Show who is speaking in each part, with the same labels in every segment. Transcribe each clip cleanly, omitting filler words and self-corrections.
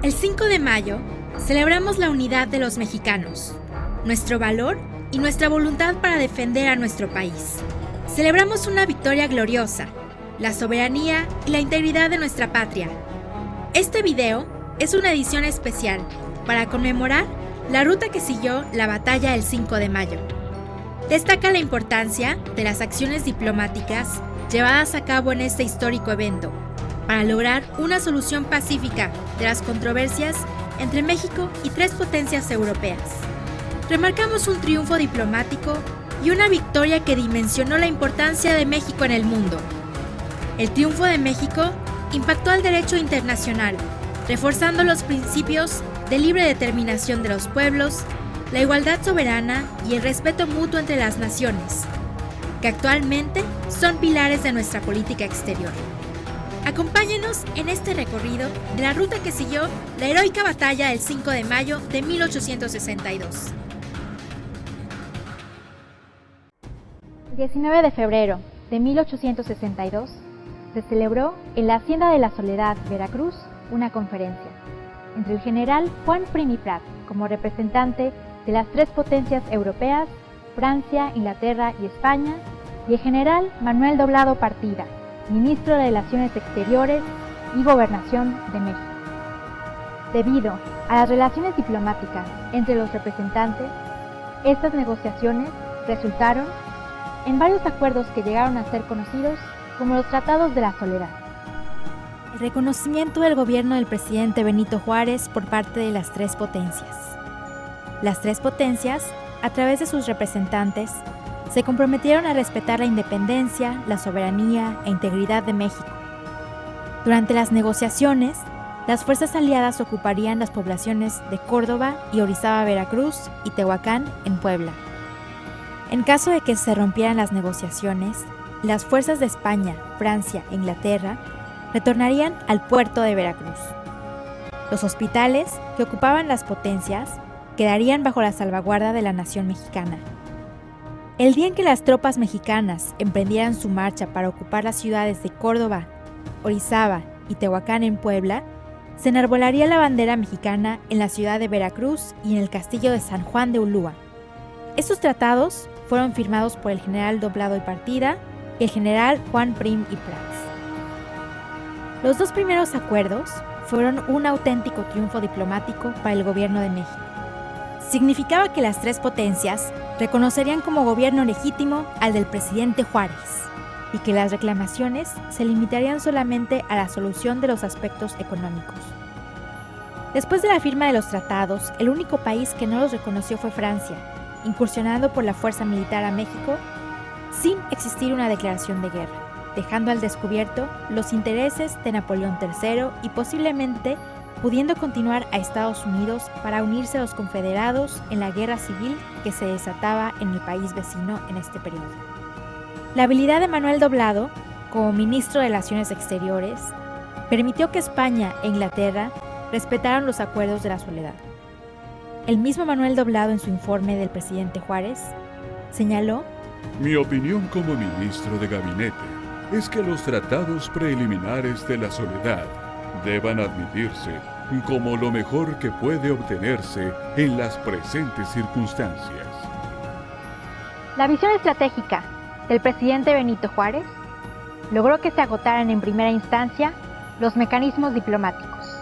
Speaker 1: El 5 de mayo celebramos la unidad de los mexicanos, nuestro valor y nuestra voluntad para defender a nuestro país. Celebramos una victoria gloriosa, la soberanía y la integridad de nuestra patria. Este video es una edición especial para conmemorar la ruta que siguió la batalla del 5 de mayo. Destaca la importancia de las acciones diplomáticas llevadas a cabo en este histórico evento para lograr una solución pacífica de las controversias entre México y 3 potencias europeas. Remarcamos un triunfo diplomático y una victoria que dimensionó la importancia de México en el mundo. El triunfo de México impactó al derecho internacional, reforzando los principios de libre determinación de los pueblos, la igualdad soberana y el respeto mutuo entre las naciones, que actualmente son pilares de nuestra política exterior. Acompáñenos en este recorrido de la ruta que siguió la heroica batalla del 5 de mayo de 1862.
Speaker 2: El 19 de febrero de 1862 se celebró en la Hacienda de la Soledad, Veracruz, una conferencia entre el general Juan Prim y Prat como representante de las 3 potencias europeas, Francia, Inglaterra y España, y el general Manuel Doblado Partida, ministro de Relaciones Exteriores y Gobernación de México. Debido a las relaciones diplomáticas entre los representantes, estas negociaciones resultaron en varios acuerdos que llegaron a ser conocidos como los Tratados de la Soledad.
Speaker 1: El reconocimiento del gobierno del presidente Benito Juárez por parte de las 3 potencias. Las 3 potencias, a través de sus representantes, se comprometieron a respetar la independencia, la soberanía e integridad de México. Durante las negociaciones, las fuerzas aliadas ocuparían las poblaciones de Córdoba y Orizaba, Veracruz y Tehuacán, en Puebla. En caso de que se rompieran las negociaciones, las fuerzas de España, Francia e Inglaterra retornarían al puerto de Veracruz. Los hospitales que ocupaban las potencias quedarían bajo la salvaguarda de la nación mexicana. El día en que las tropas mexicanas emprendieran su marcha para ocupar las ciudades de Córdoba, Orizaba y Tehuacán en Puebla, se enarbolaría la bandera mexicana en la ciudad de Veracruz y en el castillo de San Juan de Ulúa. Estos tratados fueron firmados por el general Doblado y Partida y el general Juan Prim y Prats. Los 2 primeros acuerdos fueron un auténtico triunfo diplomático para el gobierno de México. Significaba que las 3 potencias reconocerían como gobierno legítimo al del presidente Juárez y que las reclamaciones se limitarían solamente a la solución de los aspectos económicos. Después de la firma de los tratados, el único país que no los reconoció fue Francia, incursionando por la fuerza militar a México sin existir una declaración de guerra, dejando al descubierto los intereses de Napoleón III y posiblemente pudiendo continuar a Estados Unidos para unirse a los confederados en la guerra civil que se desataba en el país vecino en este periodo. La habilidad de Manuel Doblado, como ministro de Relaciones Exteriores, permitió que España e Inglaterra respetaran los acuerdos de la Soledad. El mismo Manuel Doblado, en su informe del presidente Juárez, señaló:
Speaker 3: Mi opinión como ministro de gabinete es que los tratados preliminares de la Soledad deban admitirse como lo mejor que puede obtenerse en las presentes circunstancias.
Speaker 2: La visión estratégica del presidente Benito Juárez logró que se agotaran en primera instancia los mecanismos diplomáticos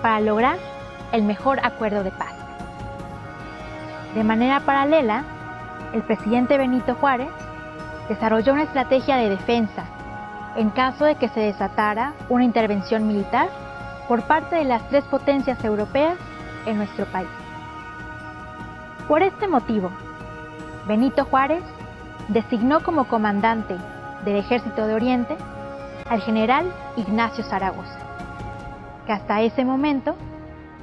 Speaker 2: para lograr el mejor acuerdo de paz. De manera paralela, el presidente Benito Juárez desarrolló una estrategia de defensa en caso de que se desatara una intervención militar por parte de las 3 potencias europeas en nuestro país. Por este motivo, Benito Juárez designó como comandante del Ejército de Oriente al general Ignacio Zaragoza, que hasta ese momento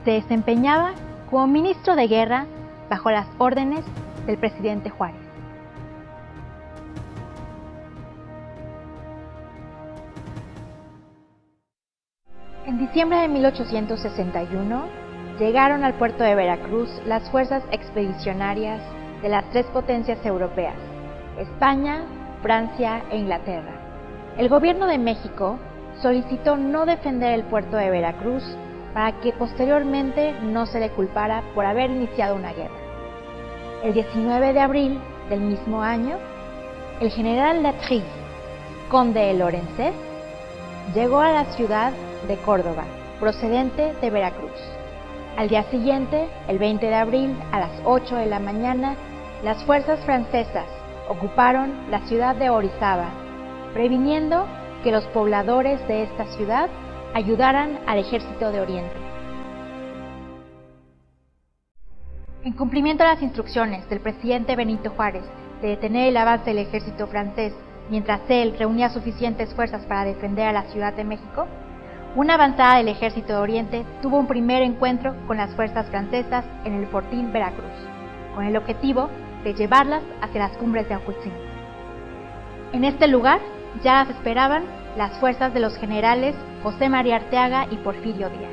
Speaker 2: se desempeñaba como ministro de guerra bajo las órdenes del presidente Juárez. En diciembre de 1861 llegaron al puerto de Veracruz las fuerzas expedicionarias de las 3 potencias europeas, España, Francia e Inglaterra. El gobierno de México solicitó no defender el puerto de Veracruz para que posteriormente no se le culpara por haber iniciado una guerra. El 19 de abril del mismo año, el general Latry, conde de Lorenzés, llegó a la ciudad de Córdoba, procedente de Veracruz. Al día siguiente, el 20 de abril, a las 8 de la mañana, las fuerzas francesas ocuparon la ciudad de Orizaba, previniendo que los pobladores de esta ciudad ayudaran al ejército de Oriente. En cumplimiento a las instrucciones del presidente Benito Juárez de detener el avance del ejército francés mientras él reunía suficientes fuerzas para defender a la Ciudad de México, una avanzada del ejército de Oriente tuvo un primer encuentro con las fuerzas francesas en el Fortín Veracruz, con el objetivo de llevarlas hacia las cumbres de Acultzingo. En este lugar ya las esperaban las fuerzas de los generales José María Arteaga y Porfirio Díaz.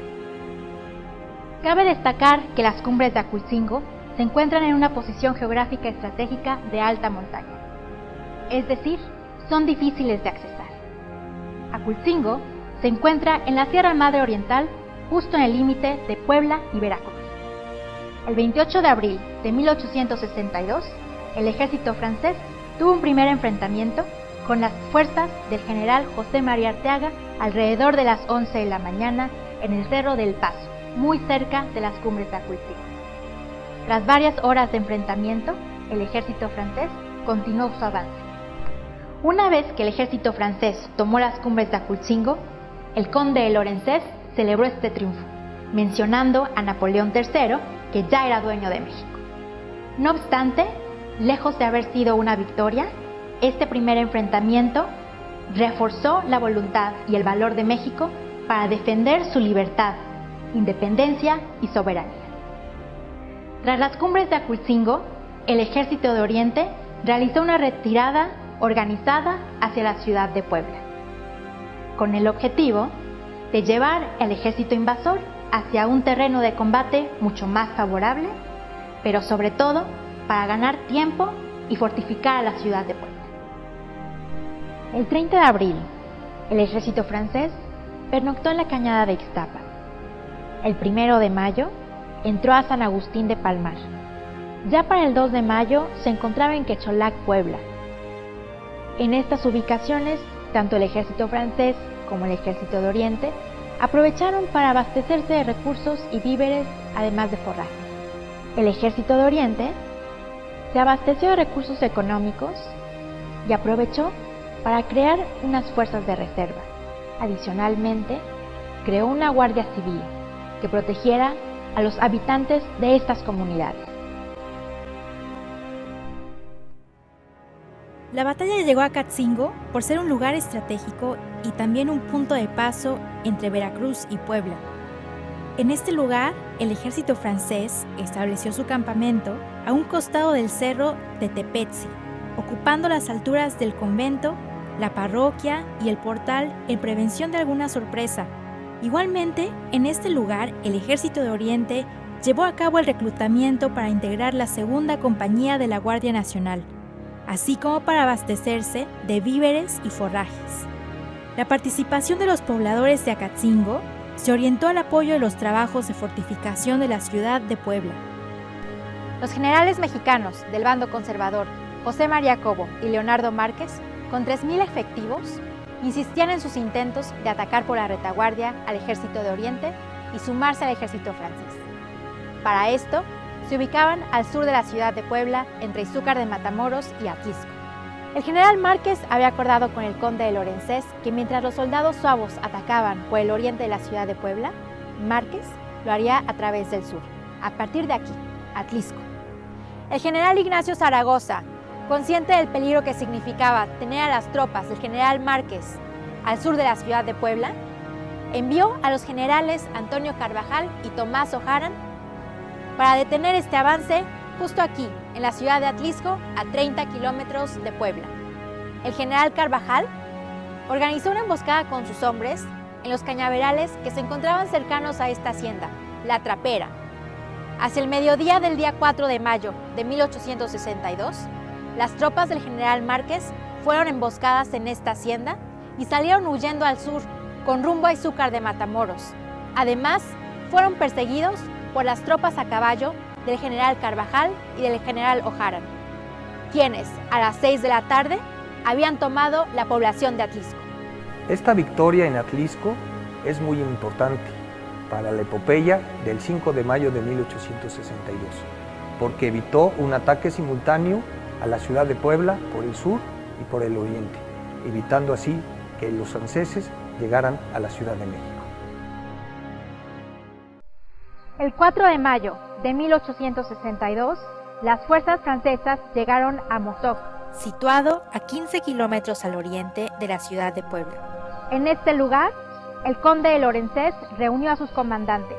Speaker 2: Cabe destacar que las cumbres de Acultzingo se encuentran en una posición geográfica estratégica de alta montaña, es decir, son difíciles de accesar. Acultzingo se encuentra en la Sierra Madre Oriental, justo en el límite de Puebla y Veracruz. El 28 de abril de 1862, el ejército francés tuvo un primer enfrentamiento con las fuerzas del general José María Arteaga alrededor de las 11 de la mañana en el Cerro del Paso, muy cerca de las cumbres de Acultzingo. Tras varias horas de enfrentamiento, el ejército francés continuó su avance. Una vez que el ejército francés tomó las cumbres de Acultzingo, el conde de Lorenzés celebró este triunfo, mencionando a Napoleón III, que ya era dueño de México. No obstante, lejos de haber sido una victoria, este primer enfrentamiento reforzó la voluntad y el valor de México para defender su libertad, independencia y soberanía. Tras las cumbres de Acultzingo, el ejército de Oriente realizó una retirada organizada hacia la ciudad de Puebla, con el objetivo de llevar al ejército invasor hacia un terreno de combate mucho más favorable, pero sobre todo para ganar tiempo y fortificar a la ciudad de Puebla. El 30 de abril, el ejército francés pernoctó en la cañada de Ixtapa. El 1 de mayo entró a San Agustín de Palmar. Ya para el 2 de mayo se encontraba en Quecholac, Puebla. En estas ubicaciones, tanto el ejército francés como el ejército de Oriente aprovecharon para abastecerse de recursos y víveres, además de forraje. El ejército de Oriente se abasteció de recursos económicos y aprovechó para crear unas fuerzas de reserva. Adicionalmente, creó una guardia civil que protegiera a los habitantes de estas comunidades.
Speaker 1: La batalla llegó a Acultzingo por ser un lugar estratégico y también un punto de paso entre Veracruz y Puebla. En este lugar, el ejército francés estableció su campamento a un costado del cerro de Tepetzi, ocupando las alturas del convento, la parroquia y el portal en prevención de alguna sorpresa. Igualmente, en este lugar, el ejército de Oriente llevó a cabo el reclutamiento para integrar la segunda compañía de la Guardia Nacional, así como para abastecerse de víveres y forrajes. La participación de los pobladores de Acultzingo se orientó al apoyo de los trabajos de fortificación de la ciudad de Puebla.
Speaker 2: Los generales mexicanos del bando conservador, José María Cobo y Leonardo Márquez, con 3,000 efectivos, insistían en sus intentos de atacar por la retaguardia al ejército de Oriente y sumarse al ejército francés. Para esto, se ubicaban al sur de la ciudad de Puebla, entre Izúcar de Matamoros y Atlisco. El general Márquez había acordado con el conde de Lorenzés que mientras los soldados suavos atacaban por el oriente de la ciudad de Puebla, Márquez lo haría a través del sur, a partir de aquí, Atlisco. El general Ignacio Zaragoza, consciente del peligro que significaba tener a las tropas del general Márquez al sur de la ciudad de Puebla, envió a los generales Antonio Carvajal y Tomás Ojaran para detener este avance justo aquí, en la ciudad de Atlisco, a 30 kilómetros de Puebla. El general Carvajal organizó una emboscada con sus hombres en los cañaverales que se encontraban cercanos a esta hacienda, La Trapera. Hacia el mediodía del día 4 de mayo de 1862, las tropas del general Márquez fueron emboscadas en esta hacienda y salieron huyendo al sur, con rumbo a Izúcar de Matamoros. Además, fueron perseguidos por las tropas a caballo del general Carvajal y del general O'Hara, quienes a las 6 de la tarde habían tomado la población de Atlisco.
Speaker 4: Esta victoria en Atlisco es muy importante para la epopeya del 5 de mayo de 1862, porque evitó un ataque simultáneo a la ciudad de Puebla por el sur y por el oriente, evitando así que los franceses llegaran a la Ciudad de México.
Speaker 2: El 4 de mayo de 1862, las fuerzas francesas llegaron a Mozoc,
Speaker 1: situado a 15 kilómetros al oriente de la ciudad de Puebla.
Speaker 2: En este lugar, el conde de Lorenzés reunió a sus comandantes,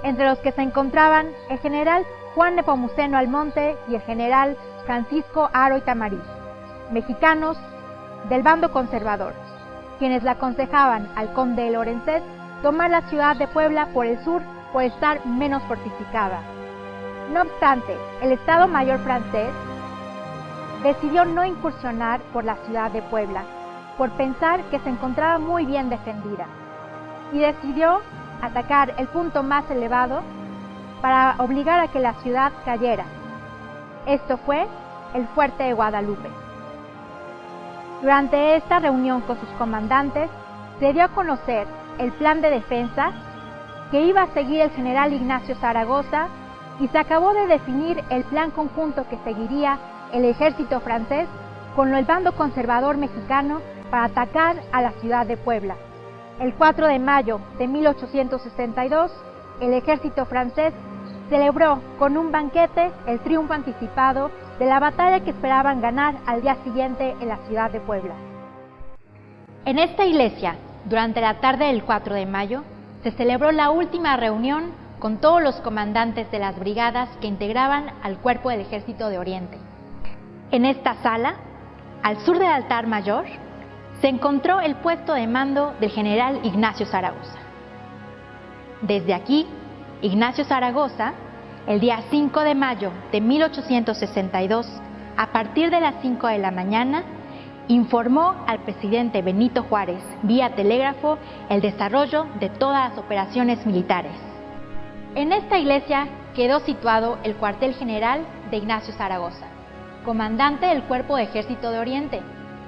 Speaker 2: entre los que se encontraban el general Juan Nepomuceno Almonte y el general Francisco Haro y Tamariz, mexicanos del bando conservador, quienes le aconsejaban al conde de Lorenzés tomar la ciudad de Puebla por el sur por estar menos fortificada. No obstante, el Estado Mayor francés decidió no incursionar por la ciudad de Puebla, por pensar que se encontraba muy bien defendida, y decidió atacar el punto más elevado para obligar a que la ciudad cayera. Esto fue el fuerte de Guadalupe. Durante esta reunión con sus comandantes, se dio a conocer el plan de defensa que iba a seguir el general Ignacio Zaragoza, y se acabó de definir el plan conjunto que seguiría el ejército francés con el bando conservador mexicano para atacar a la ciudad de Puebla. El 4 de mayo de 1862, el ejército francés celebró con un banquete el triunfo anticipado de la batalla que esperaban ganar al día siguiente en la ciudad de Puebla. En esta iglesia, durante la tarde del 4 de mayo, se celebró la última reunión con todos los comandantes de las brigadas que integraban al Cuerpo del Ejército de Oriente. En esta sala, al sur del altar mayor, se encontró el puesto de mando del general Ignacio Zaragoza. Desde aquí, Ignacio Zaragoza, el día 5 de mayo de 1862, a partir de las 5 de la mañana, informó al presidente Benito Juárez, vía telégrafo, el desarrollo de todas las operaciones militares. En esta iglesia quedó situado el cuartel general de Ignacio Zaragoza, comandante del Cuerpo de Ejército de Oriente,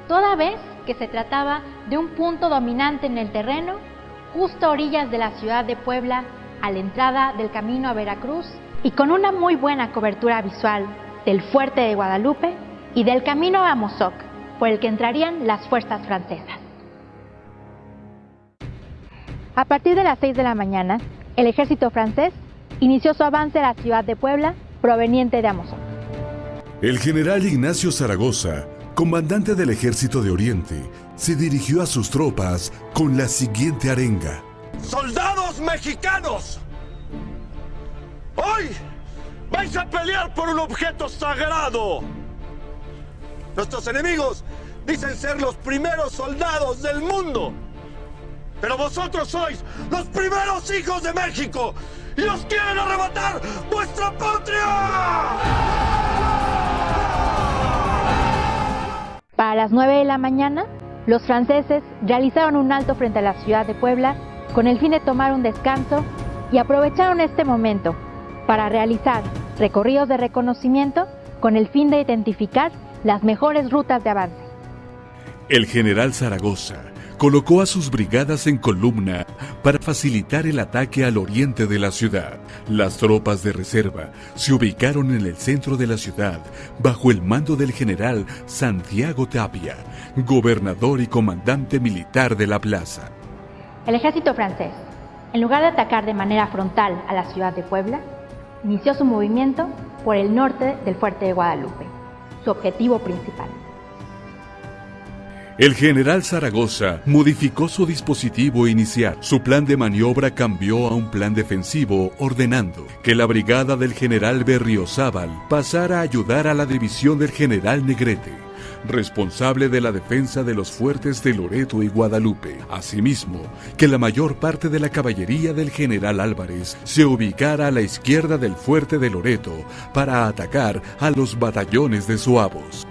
Speaker 2: toda vez que se trataba de un punto dominante en el terreno, justo a orillas de la ciudad de Puebla, a la entrada del camino a Veracruz, y con una muy buena cobertura visual del fuerte de Guadalupe y del camino a Mozoc, por el que entrarían las fuerzas francesas. A partir de las 6 de la mañana, el ejército francés inició su avance a la ciudad de Puebla, proveniente de Amozoc.
Speaker 5: El general Ignacio Zaragoza, comandante del Ejército de Oriente, se dirigió a sus tropas con la siguiente arenga.
Speaker 6: ¡Soldados mexicanos! ¡Hoy vais a pelear por un objeto sagrado! Nuestros enemigos dicen ser los primeros soldados del mundo, pero vosotros sois los primeros hijos de México y os quieren arrebatar vuestra patria.
Speaker 2: Para las 9 de la mañana, los franceses realizaron un alto frente a la ciudad de Puebla con el fin de tomar un descanso y aprovecharon este momento para realizar recorridos de reconocimiento con el fin de identificar las mejores rutas de avance.
Speaker 3: El general Zaragoza colocó a sus brigadas en columna para facilitar el ataque al oriente de la ciudad. Las tropas de reserva se ubicaron en el centro de la ciudad bajo el mando del general Santiago Tapia, gobernador y comandante militar de la plaza.
Speaker 2: El ejército francés, en lugar de atacar de manera frontal a la ciudad de Puebla, inició su movimiento por el norte del fuerte de Guadalupe, su objetivo principal.
Speaker 3: El general Zaragoza modificó su dispositivo inicial. Su plan de maniobra cambió a un plan defensivo, ordenando que la brigada del general Berriozábal pasara a ayudar a la división del general Negrete, responsable de la defensa de los fuertes de Loreto y Guadalupe. Asimismo, que la mayor parte de la caballería del general Álvarez se ubicara a la izquierda del fuerte de Loreto para atacar a los batallones de Zuavos.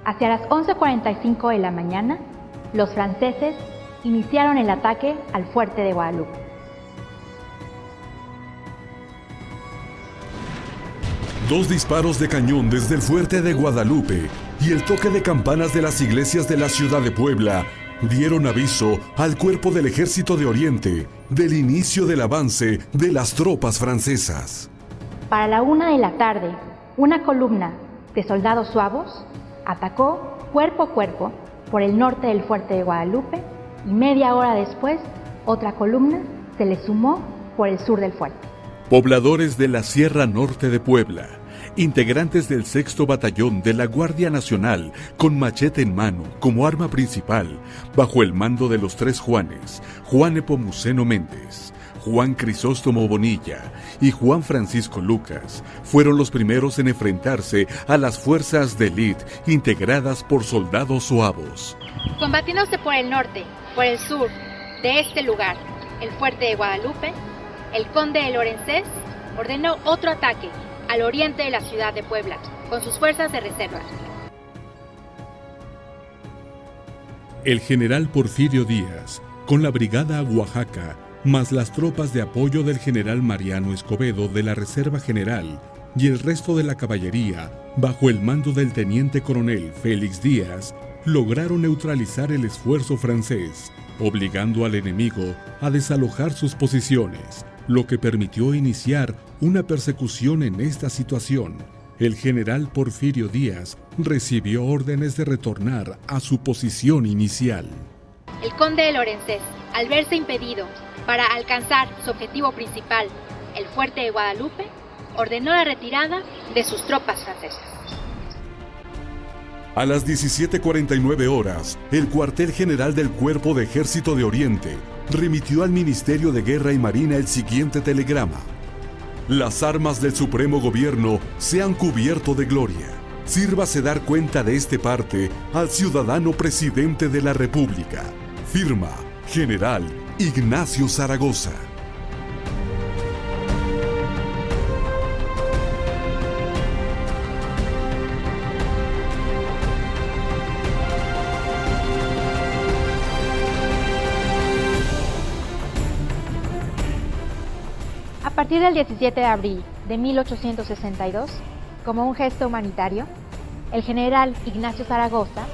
Speaker 2: Hacia las 11:45 de la mañana, los franceses iniciaron el ataque al fuerte de Guadalupe.
Speaker 5: 2 disparos de cañón desde el fuerte de Guadalupe y el toque de campanas de las iglesias de la ciudad de Puebla dieron aviso al cuerpo del Ejército de Oriente del inicio del avance de las tropas francesas.
Speaker 2: Para la 1 de la tarde, una columna de soldados suavos atacó cuerpo a cuerpo por el norte del fuerte de Guadalupe y media hora después otra columna se le sumó por el sur del fuerte.
Speaker 3: Pobladores de la Sierra Norte de Puebla, integrantes del 6º Batallón de la Guardia Nacional, con machete en mano como arma principal, bajo el mando de los 3 Juanes, Juan Nepomuceno Méndez, Juan Crisóstomo Bonilla y Juan Francisco Lucas, fueron los primeros en enfrentarse a las fuerzas de élite integradas por soldados suavos.
Speaker 2: Combatiéndose por el norte, por el sur de este lugar, el fuerte de Guadalupe, el conde de Lorenzés ordenó otro ataque al oriente de la ciudad de Puebla, con sus fuerzas de reserva.
Speaker 3: El general Porfirio Díaz, con la brigada Oaxaca, más las tropas de apoyo del general Mariano Escobedo de la Reserva General y el resto de la caballería, bajo el mando del teniente coronel Félix Díaz, lograron neutralizar el esfuerzo francés, obligando al enemigo a desalojar sus posiciones, lo que permitió iniciar una persecución en esta situación. El general Porfirio Díaz recibió órdenes de retornar a su posición inicial.
Speaker 2: El conde de Lorenzés, al verse impedido para alcanzar su objetivo principal, el fuerte de Guadalupe, ordenó la retirada de sus tropas francesas.
Speaker 5: A las 17:49 horas, el cuartel general del Cuerpo de Ejército de Oriente remitió al Ministerio de Guerra y Marina el siguiente telegrama: las armas del Supremo Gobierno se han cubierto de gloria. Sírvase dar cuenta de este parte al ciudadano presidente de la República. Firma, General Ignacio Zaragoza.
Speaker 2: A partir del 17 de abril de 1862, como un gesto humanitario, el general Ignacio Zaragoza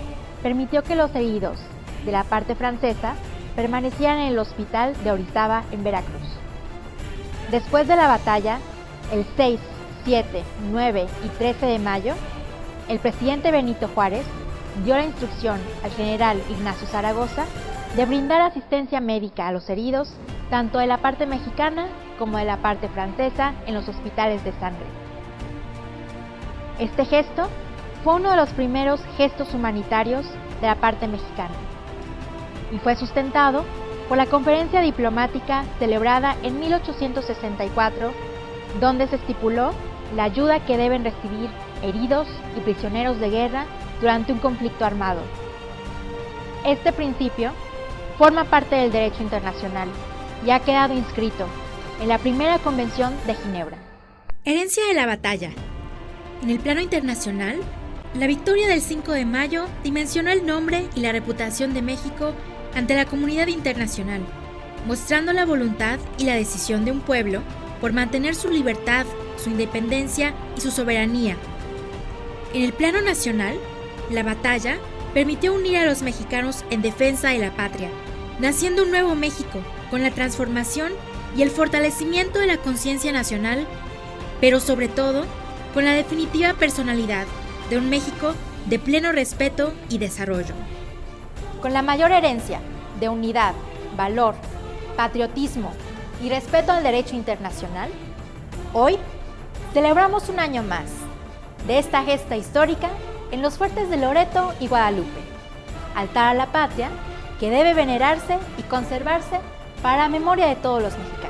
Speaker 2: permitió que los heridos de la parte francesa permanecieran en el hospital de Orizaba, en Veracruz. Después de la batalla, el 6, 7, 9 y 13 de mayo, el presidente Benito Juárez dio la instrucción al general Ignacio Zaragoza de brindar asistencia médica a los heridos, tanto de la parte mexicana como de la parte francesa, en los hospitales de sangre. Este gesto fue uno de los primeros gestos humanitarios de la parte mexicana y fue sustentado por la conferencia diplomática celebrada en 1864, donde se estipuló la ayuda que deben recibir heridos y prisioneros de guerra durante un conflicto armado. Este principio forma parte del derecho internacional y ha quedado inscrito en la primera Convención de Ginebra.
Speaker 1: Herencia de la batalla. En el plano internacional, la victoria del 5 de mayo dimensionó el nombre y la reputación de México ante la comunidad internacional, mostrando la voluntad y la decisión de un pueblo por mantener su libertad, su independencia y su soberanía. En el plano nacional, la batalla permitió unir a los mexicanos en defensa de la patria, naciendo un nuevo México con la transformación y el fortalecimiento de la conciencia nacional, pero sobre todo con la definitiva personalidad de un México de pleno respeto y desarrollo.
Speaker 2: Con la mayor herencia de unidad, valor, patriotismo y respeto al derecho internacional, hoy celebramos un año más de esta gesta histórica en los fuertes de Loreto y Guadalupe, altar a la patria que debe venerarse y conservarse para la memoria de todos los mexicanos.